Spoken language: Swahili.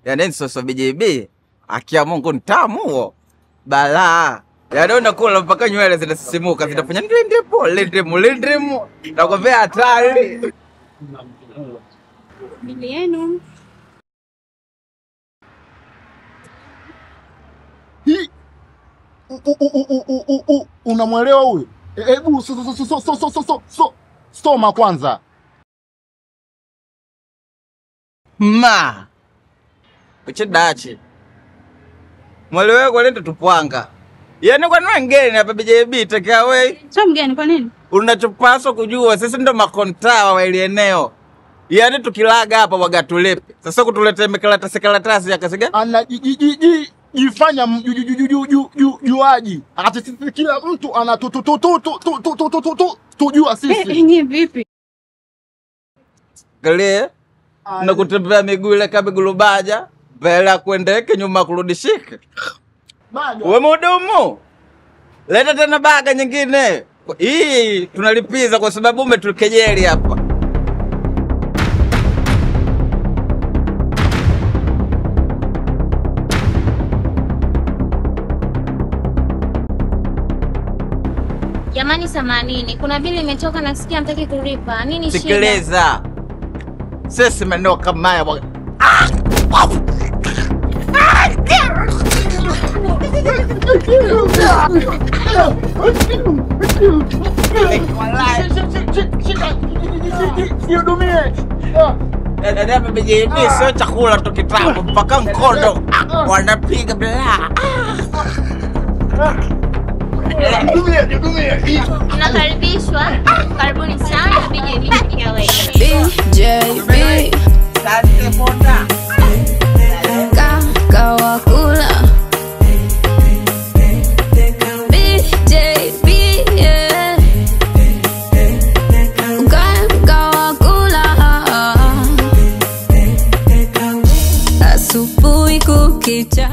Yaani soso BJB. Akia Mungu ntamu huo. Balaa. Yaani unakula mpaka nywele zinasisimuka, zinafanya ndremo. Nakwambia hatari. Bibi yenu. Unamwelewa huyu? Hebu soma kwanza. Ma. Uchidachi. Mwelewe kwa lendo tupwanga. Yaani kwa nini ngeni hapa BJB take away? Sio mgeni kwa nini? Unachopaswa kujua sisi ndo makontawa wa ile eneo. Yaani tukilaga hapa wagatulepe. Sasa kutuletea mikaratasi ya kasiga? Ana jifanya juaji. Ati sisi kila mtu ana tujua sisi. Ni vipi? Galie. Na kutembea miguu ile kama gulubaja, mbele kuendeke nyuma kurudishike. Wewe mhudumu. Leta tena baga nyingine. Hii tunalipiza kwa sababu umetukejeli hapa. Jamani samanini, kuna bili imetoka nasikia mtaki kulipa. Nini shida? Sikiliza. Sisi meno kama ya bwana. Dada BJB sio chakula tu kitabu mpaka mkondo wanapiga bila. Mnakaribishwa. Karibuni sana BJB Takeaway. BJB Kakawakula BJB yeah. Kakawakula asubuhi kukicha.